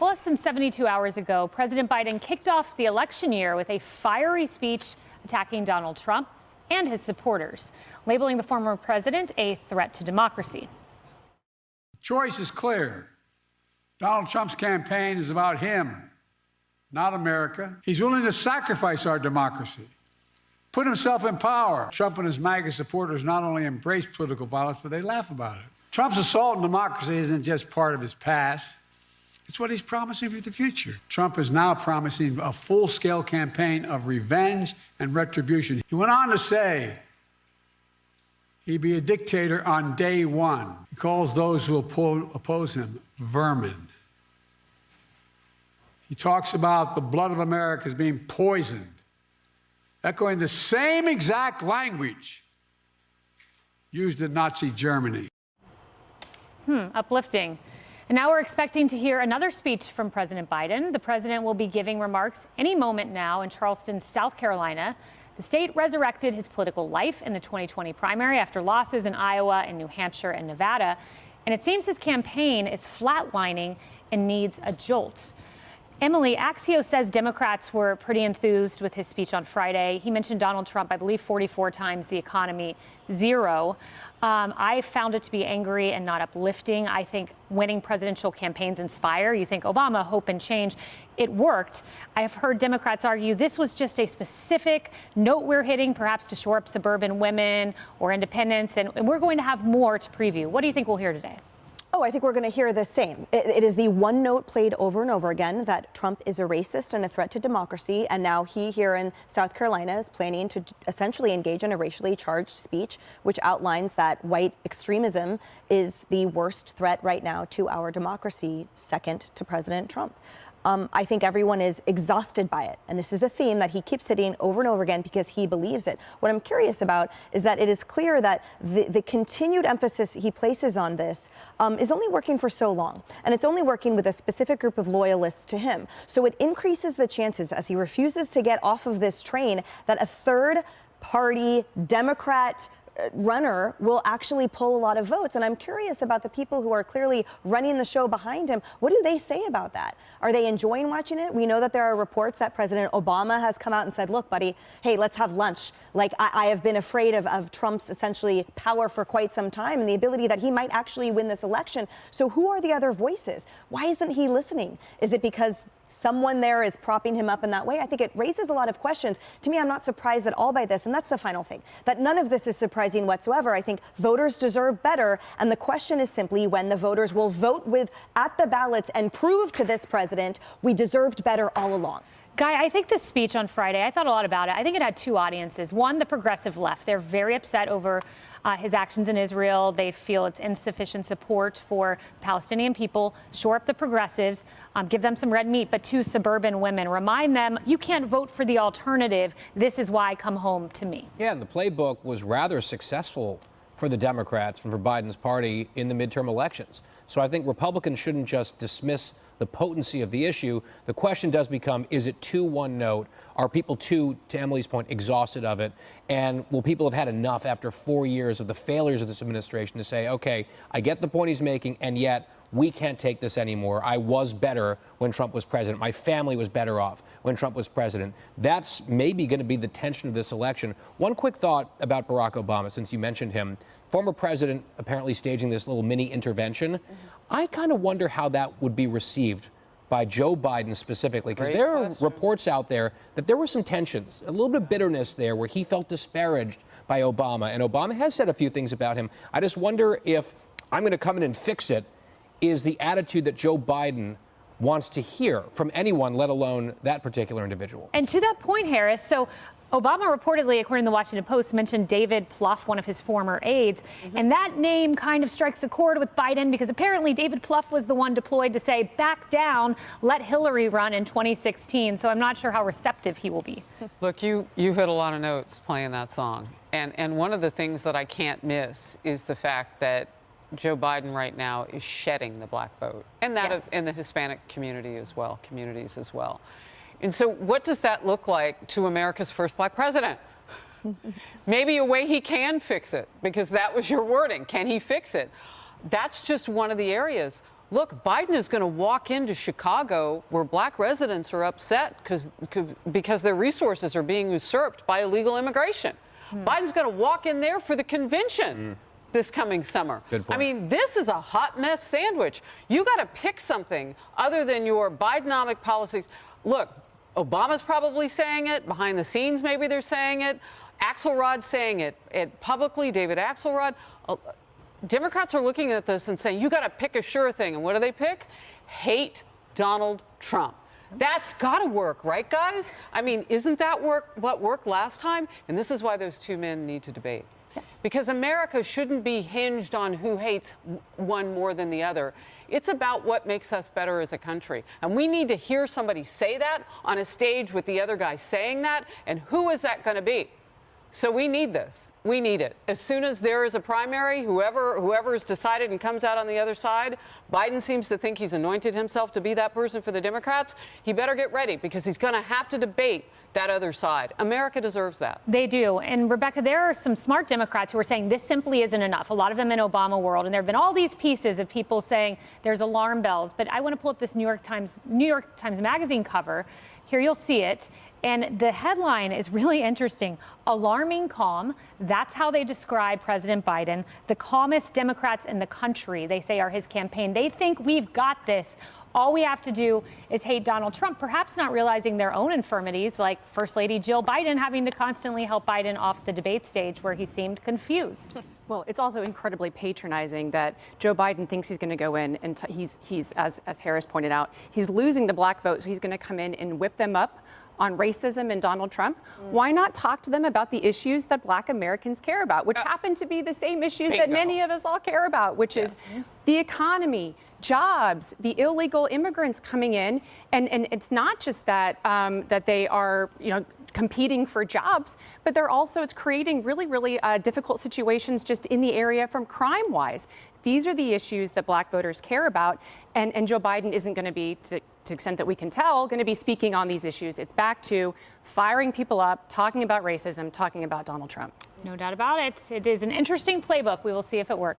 Well, less than 72 hours ago, President Biden kicked off the election year with a fiery speech attacking Donald Trump and his supporters, labeling the former president a threat to democracy. Choice is clear. Donald Trump's campaign is about him, not America. He's willing to sacrifice our democracy, put himself in power. Trump and his MAGA supporters not only embrace political violence, but they laugh about it. Trump's assault on democracy isn't just part of his past. It's what he's promising for the future. Trump is now promising a full-scale campaign of revenge and retribution. He went on to say he'd be a dictator on day one. He calls those who oppose him vermin. He talks about the blood of America as being poisoned, echoing the same exact language used in Nazi Germany. Uplifting. And now we're expecting to hear another speech from President Biden. The president will be giving remarks any moment now in Charleston, South Carolina. The state resurrected his political life in the 2020 primary after losses in Iowa and New Hampshire and Nevada. And it seems his campaign is flatlining and needs a jolt. Emily, Axios says Democrats were pretty enthused with his speech on Friday. He mentioned Donald Trump, I believe, 44 times, the economy, 0. I found it to be angry and not uplifting. I think winning presidential campaigns inspire. You think Obama, hope and change. It worked. I have heard Democrats argue this was just a specific note we're hitting, perhaps to shore up suburban women or independents, and we're going to have more to preview. What do you think we'll hear today? Oh, I think we're going to hear the same. It is the one note played over and over again that Trump is a racist and a threat to democracy. And now he here in South Carolina is planning to essentially engage in a racially charged speech, which outlines that white extremism is the worst threat right now to our democracy, second to President Trump. I think everyone is exhausted by it. And this is a theme that he keeps hitting over and over again because he believes it. What I'm curious about is that it is clear that the continued emphasis he places on this is only working for so long. And it's only working with a specific group of loyalists to him. So it increases the chances, as he refuses to get off of this train, that a third party Democrat runner will actually pull a lot of votes. And I'm curious about the people who are clearly running the show behind him. What do they say about that? Are they enjoying watching it? We know that there are reports that President Obama has come out and said, look, buddy, hey, let's have lunch. Like, I have been afraid of Trump's essentially power for quite some time and the ability that he might actually win this election. So who are the other voices? Why isn't he listening? Is it because someone there is propping him up in that way? I think it raises a lot of questions. To me, I'm not surprised at all by this. And that's the final thing, that none of this is surprising whatsoever. I think voters deserve better. And the question is simply when the voters will vote at the ballots and prove to this president we deserved better all along. Guy, I think this speech on Friday, I thought a lot about it. I think it had two audiences. One, the progressive left. They're very upset over his actions in Israel. They feel it's insufficient support for Palestinian people. Shore up the progressives, give them some red meat. But two, suburban women, remind them you can't vote for the alternative. This is why, come home to me. Yeah, and the playbook was rather successful for the Democrats and for Biden's party in the midterm elections. So I think Republicans shouldn't just dismiss the potency of the issue. The question does become, is it too one note? Are people to Emily's point, exhausted of it? And will people have had enough after 4 years of the failures of this administration to say, okay, I get the point he's making, and yet we can't take this anymore. I was better when Trump was president. My family was better off when Trump was president. That's maybe going to be the tension of this election. One quick thought about Barack Obama, since you mentioned him. Former president apparently staging this little mini intervention. I kind of wonder how that would be received by Joe Biden specifically, because there are reports out there that there were some tensions, a little bit of bitterness there where he felt disparaged by Obama. And Obama has said a few things about him. I just wonder if I'm going to come in and fix it is the attitude that Joe Biden wants to hear from anyone, let alone that particular individual. And to that point, Harris, so Obama reportedly, according to the Washington Post, mentioned David Plouffe, one of his former aides. And that name kind of strikes a chord with Biden because apparently David Plouffe was the one deployed to say, back down, let Hillary run in 2016. So I'm not sure how receptive he will be. Look, you hit a lot of notes playing that song. And one of the things that I can't miss is the fact that Joe Biden right now is shedding the black vote, and that in the Hispanic communities as well. And so what does that look like to America's first black president? Maybe a way he can fix it, because that was your wording. Can he fix it? That's just one of the areas. look, Biden is going to walk into Chicago where black residents are upset because their resources are being usurped by illegal immigration. Biden's going to walk in there for the convention this coming summer. Good point. I mean, this is a hot mess sandwich. You got to pick something other than your Bidenomic policies. Look, Obama's probably saying it. Behind the scenes, maybe they're saying it. Axelrod's saying it publicly, David Axelrod. Democrats are looking at this and saying, you got to pick a sure thing. And what do they pick? Hate Donald Trump. That's got to work, right, guys? I mean, isn't that what worked last time? And this is why those two men need to debate. Because America shouldn't be hinged on who hates one more than the other. It's about what makes us better as a country. And we need to hear somebody say that on a stage with the other guy saying that. And who is that going to be? So we need this. We need it. As soon as there is a primary, whoever is decided and comes out on the other side, Biden seems to think he's anointed himself to be that person for the Democrats. He better get ready because he's going to have to debate that other side. America deserves that. They do. And Rebecca, there are some smart Democrats who are saying this simply isn't enough. A lot of them in Obama world. And there have been all these pieces of people saying there's alarm bells. But I want to pull up this New York Times Magazine cover. Here you'll see it. And the headline is really interesting. Alarming calm. That's how they describe President Biden. The calmest Democrats in the country, they say, are his campaign. They think we've got this. All we have to do is hate Donald Trump, perhaps not realizing their own infirmities, like First Lady Jill Biden having to constantly help Biden off the debate stage where he seemed confused. Well, it's also incredibly patronizing that Joe Biden thinks he's going to go in and he's as Harris pointed out, he's losing the black vote, so he's going to come in and whip them up on racism and Donald Trump. Why not talk to them about the issues that black Americans care about, which happen to be the same issues that many of us all care about, which is the economy, jobs, the illegal immigrants coming in. And it's not just that that they are, competing for jobs, but it's creating really, really difficult situations just in the area from crime-wise. These are the issues that black voters care about, and Joe Biden isn't going to be, to the extent that we can tell, going to be speaking on these issues. It's back to firing people up, talking about racism, talking about Donald Trump. No doubt about it. It is an interesting playbook. We will see if it works.